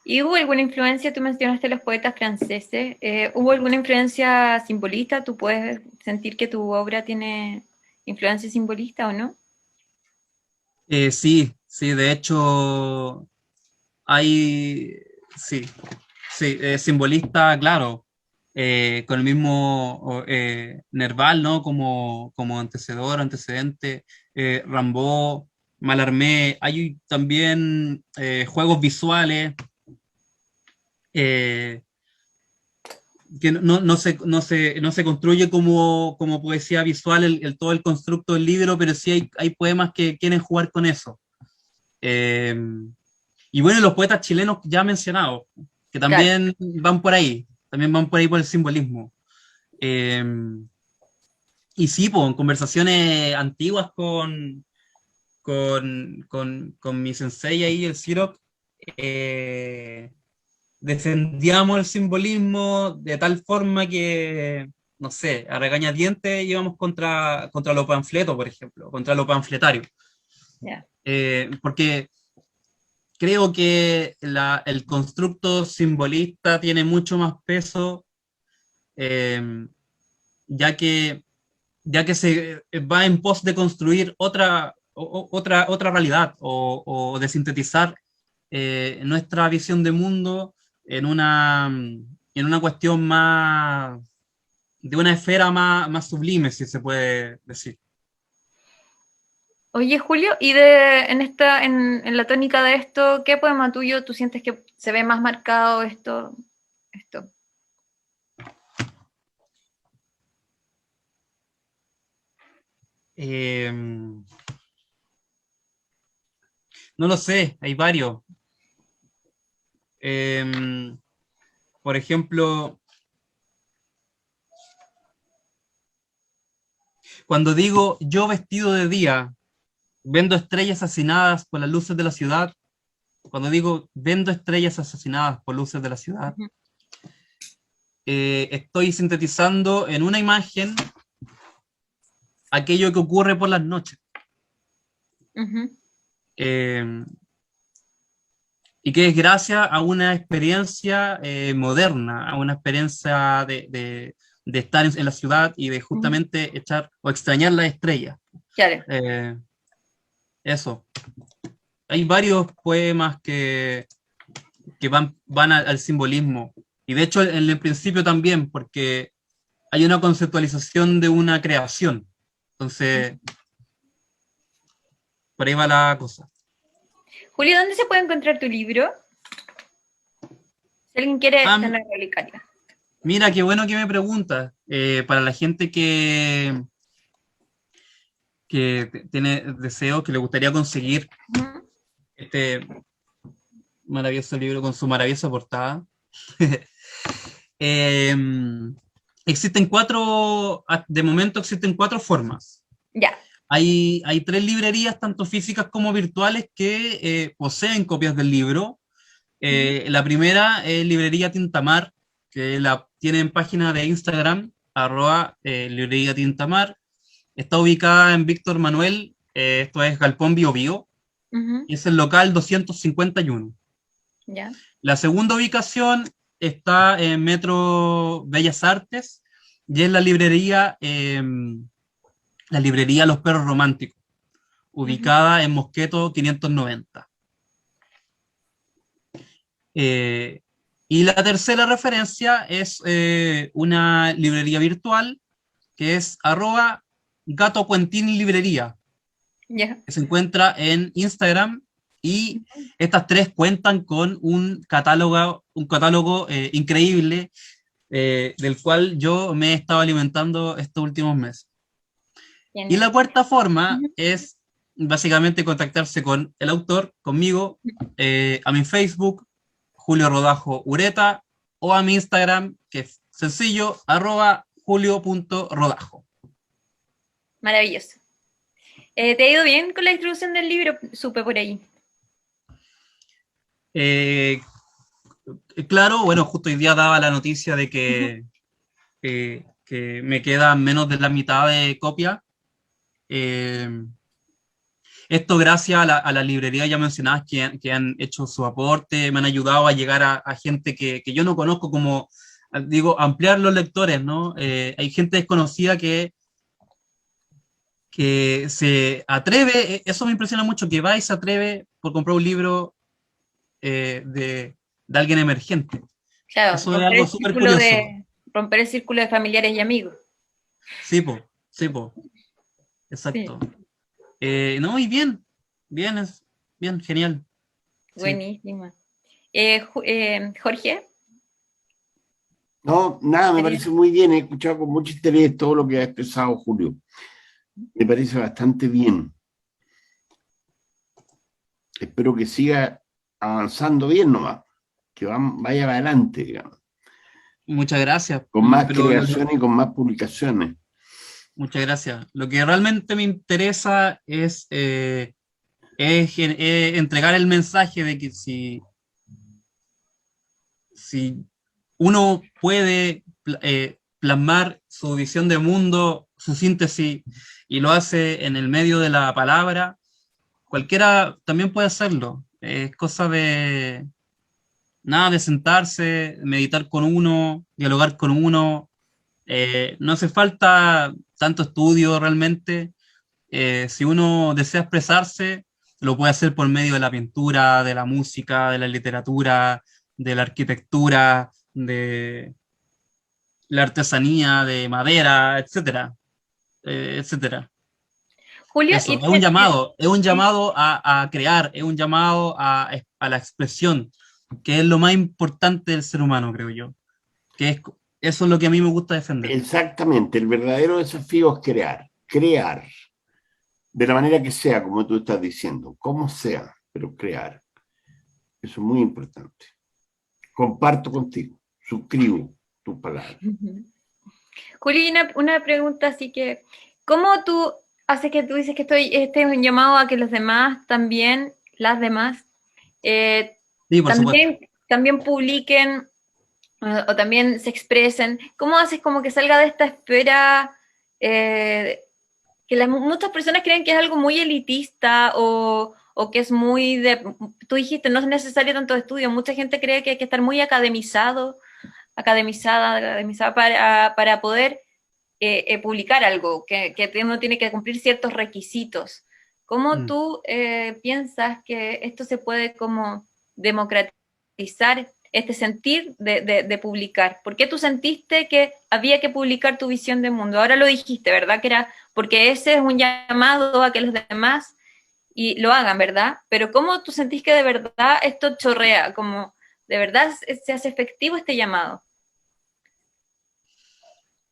¿Y hubo alguna influencia? Tú mencionaste los poetas franceses. ¿Hubo alguna influencia simbolista? ¿Tú puedes sentir que tu obra tiene influencia simbolista o no? Sí, sí, de hecho, hay, sí, sí, simbolista, claro, con el mismo Nerval, ¿no? Como antecedente, Rimbaud, Mallarmé, hay también juegos visuales, eh, que no se construye como poesía visual todo el constructo del libro, pero sí hay poemas que quieren jugar con eso. Eh, y bueno, los poetas chilenos ya mencionados, que también también van por ahí por el simbolismo. Eh, y sí, pues, en conversaciones antiguas con mi sensei ahí, el Siroc, defendíamos el simbolismo de tal forma que, no sé, a regañadientes íbamos contra los panfletos, por ejemplo, contra lo panfletario. Yeah. Porque creo que el constructo simbolista tiene mucho más peso, eh, ya que, ya que se va en pos de construir otra realidad, o de sintetizar nuestra visión de mundo en una cuestión más, de una esfera más sublime, si se puede decir. Oye, Julio, y en la tónica de esto, ¿qué poema tuyo tú sientes que se ve más marcado esto? No lo sé, hay varios. Por ejemplo, cuando digo yo vestido de día, vendo estrellas asesinadas por las luces de la ciudad, cuando digo vendo estrellas asesinadas por luces de la ciudad, Uh-huh. Estoy sintetizando en una imagen aquello que ocurre por las noches. Uh-huh. Y que es gracias a una experiencia moderna, a una experiencia de estar en la ciudad y de justamente echar o extrañar las estrellas. Claro. Eso. Hay varios poemas que van al simbolismo. Y de hecho, en el principio también, porque hay una conceptualización de una creación. Entonces, por ahí va la cosa. Julio, ¿dónde se puede encontrar tu libro? Si alguien quiere tener relicaria. Mira, qué bueno que me preguntas. Para la gente que tiene deseo, que le gustaría conseguir este maravilloso libro con su maravillosa portada. De momento existen 4 formas. Ya. Hay 3 librerías, tanto físicas como virtuales, que poseen copias del libro. La primera es Librería Tintamar, que la tiene en página de Instagram, @librería Tintamar. Está ubicada en Víctor Manuel, esto es Galpón Bio Bio, y es el local 251. Ya. La segunda ubicación está en Metro Bellas Artes, y es la librería Los Perros Románticos, ubicada en Mosqueto 590. Y la tercera referencia es una librería virtual que es @Gato Cuentín Librería, Ya. que se encuentra en Instagram Y estas tres cuentan con un catálogo increíble, del cual yo me he estado alimentando estos últimos meses. Y la cuarta forma es básicamente contactarse con el autor, conmigo, a mi Facebook, Julio Rodajo Ureta, o a mi Instagram, que es sencillo, @julio.rodajo. Maravilloso. ¿Te ha ido bien con la distribución del libro? Supe por ahí. Claro, bueno, justo hoy día daba la noticia de que me queda menos de la mitad de copia. Esto gracias a la librería ya mencionadas que han hecho su aporte, me han ayudado a llegar a gente que yo no conozco, como digo, ampliar los lectores, ¿no? Hay gente desconocida que se atreve, eso me impresiona mucho, que va y se atreve por comprar un libro de alguien emergente. Claro, Eso es algo súper curioso. Romper el círculo de familiares y amigos. Sí, po, exacto. Sí. No, y bien, genial. Buenísima. Jorge. No, nada, me parece muy bien. He escuchado con mucho interés todo lo que ha expresado Julio. Me parece bastante bien. Espero que siga avanzando bien nomás, que vaya adelante, digamos. Muchas gracias. Con más creaciones y con más publicaciones. Muchas gracias. Lo que realmente me interesa es entregar el mensaje de que si uno puede plasmar su visión de mundo, su síntesis, y lo hace en el medio de la palabra, cualquiera también puede hacerlo. Es cosa de sentarse, meditar con uno, dialogar con uno. No hace falta tanto estudio realmente. Si uno desea expresarse, lo puede hacer por medio de la pintura, de la música, de la literatura, de la arquitectura, de la artesanía, de madera, etcétera, etcétera. Julio, Eso, es un llamado a crear, es un llamado a la expresión, que es lo más importante del ser humano, creo yo. Eso es lo que a mí me gusta defender. Exactamente, el verdadero desafío es crear, de la manera que sea, como tú estás diciendo, como sea, pero crear. Eso es muy importante. Comparto contigo, suscribo tus palabras. Julio, una pregunta así que, ¿cómo tú haces que tú dices que este es un llamado a que los demás también, las demás, Sí, por supuesto. también publiquen o también se expresen? ¿Cómo haces como que salga de esta esfera que muchas personas creen que es algo muy elitista o que es muy tú dijiste, no es necesario tanto estudio, mucha gente cree que hay que estar muy academizada para poder publicar algo, que uno tiene que cumplir ciertos requisitos. ¿Cómo tú piensas que esto se puede como democratizar este sentir de publicar? ¿Por qué tú sentiste que había que publicar tu visión de mundo? Ahora lo dijiste, ¿verdad? Que era porque ese es un llamado a que los demás y lo hagan, ¿verdad? Pero ¿cómo tú sentís que de verdad esto chorrea? Como de verdad se hace efectivo este llamado.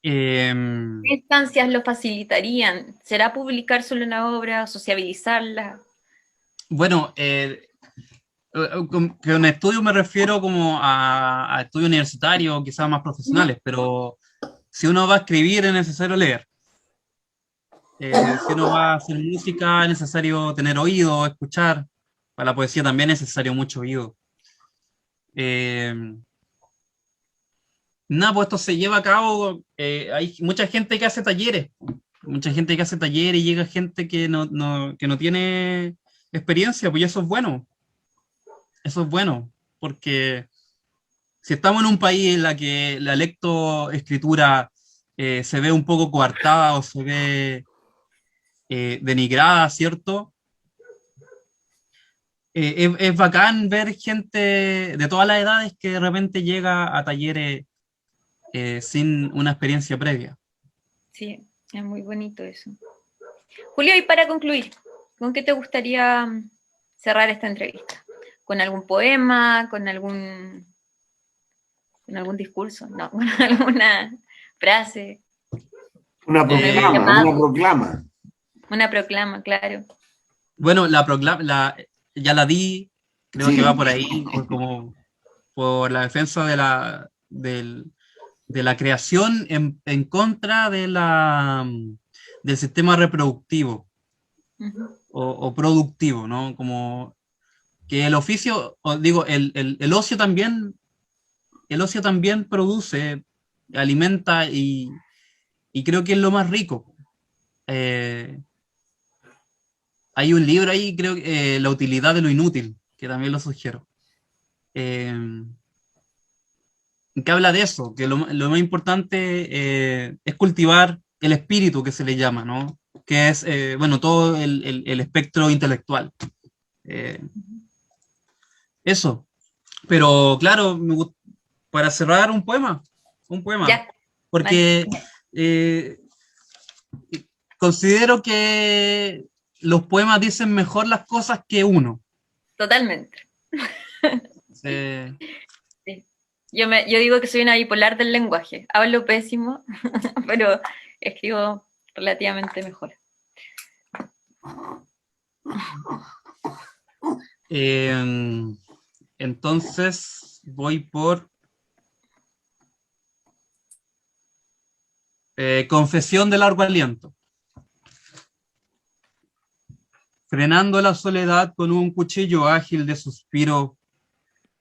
¿Qué instancias lo facilitarían? ¿Será publicar solo una obra, sociabilizarla? Bueno, con estudio me refiero como a estudios universitarios, quizás más profesionales, pero si uno va a escribir es necesario leer. Si uno va a hacer música es necesario tener oído, escuchar. Para la poesía también es necesario mucho oído. Nada, pues esto se lleva a cabo, hay mucha gente que hace talleres, y llega gente que no tiene experiencia, pues eso es bueno, porque si estamos en un país en la que la lectoescritura se ve un poco coartada o se ve denigrada, ¿cierto? Es bacán ver gente de todas las edades que de repente llega a talleres sin una experiencia previa. Sí, es muy bonito eso. Julio, y para concluir, ¿con qué te gustaría cerrar esta entrevista? ¿Con algún poema? ¿Con algún discurso? No, con alguna frase. Una proclama, una proclama. Una proclama, claro. Bueno, la proclama, ya la di, creo Sí. que va por ahí, como por la defensa de la creación en contra del sistema reproductivo o productivo, ¿no? Como que el oficio, o digo, el ocio también produce, alimenta y creo que es lo más rico. Hay un libro ahí, creo que La utilidad de lo inútil, que también lo sugiero. Que habla de eso, que lo más importante es cultivar el espíritu que se le llama, ¿no? Que es, bueno, todo el espectro intelectual. Eso. Pero claro, para cerrar un poema. Ya, Porque considero que los poemas dicen mejor las cosas que uno. totalmente. Sí. Sí. Yo digo que soy una bipolar del lenguaje. Hablo pésimo, pero escribo relativamente mejor. Entonces voy por Confesión de largo aliento. Frenando la soledad con un cuchillo ágil de suspiro,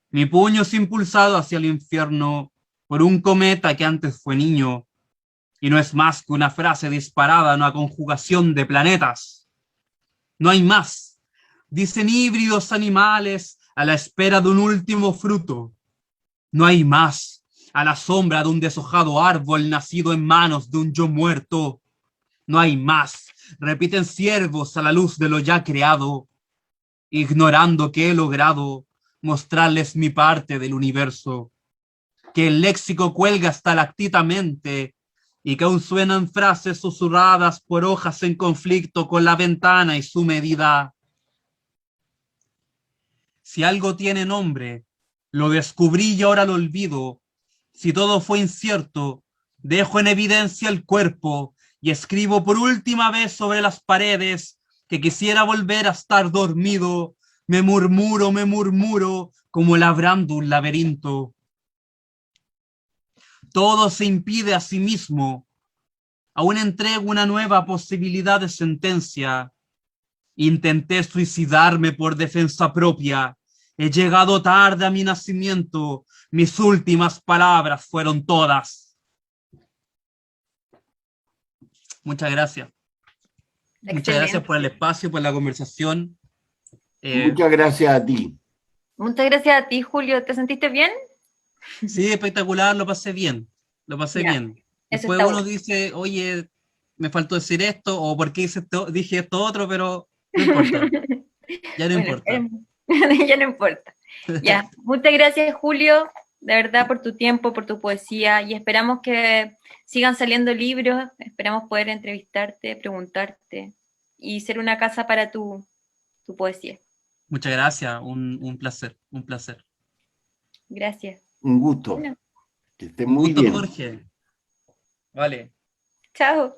mi puño es impulsado hacia el infierno por un cometa que antes fue niño, y no es más que una frase disparada en una conjugación de planetas. No hay más, dicen híbridos animales a la espera de un último fruto. No hay más, a la sombra de un deshojado árbol nacido en manos de un yo muerto. No hay más, repiten ciervos a la luz de lo ya creado, ignorando que he logrado mostrarles mi parte del universo, que el léxico cuelga estalactitamente y que aún suenan frases susurradas por hojas en conflicto con la ventana y su medida. Si algo tiene nombre, lo descubrí y ahora lo olvido. Si todo fue incierto, dejo en evidencia el cuerpo y escribo por última vez sobre las paredes que quisiera volver a estar dormido. Me murmuro, como labrando un laberinto. Todo se impide a sí mismo. Aún entrego una nueva posibilidad de sentencia. Intenté suicidarme por defensa propia. He llegado tarde a mi nacimiento. Mis últimas palabras fueron todas. Muchas gracias. Excelente. Muchas gracias por el espacio, por la conversación. Muchas gracias a ti. Muchas gracias a ti, Julio. ¿Te sentiste bien? Sí, espectacular, lo pasé bien. Lo pasé Ya, bien. eso Después está uno bueno. dice, oye, me faltó decir esto, o por qué dije esto otro, pero no importa. Ya no Bueno, importa. ya no importa. Ya, muchas gracias, Julio, de verdad, por tu tiempo, por tu poesía, y esperamos que sigan saliendo libros, esperamos poder entrevistarte, preguntarte, y ser una casa para tu poesía. Muchas gracias, un placer, un placer. Gracias. Un gusto. Bueno, Que esté Un muy gusto, bien. Jorge. Vale. chao.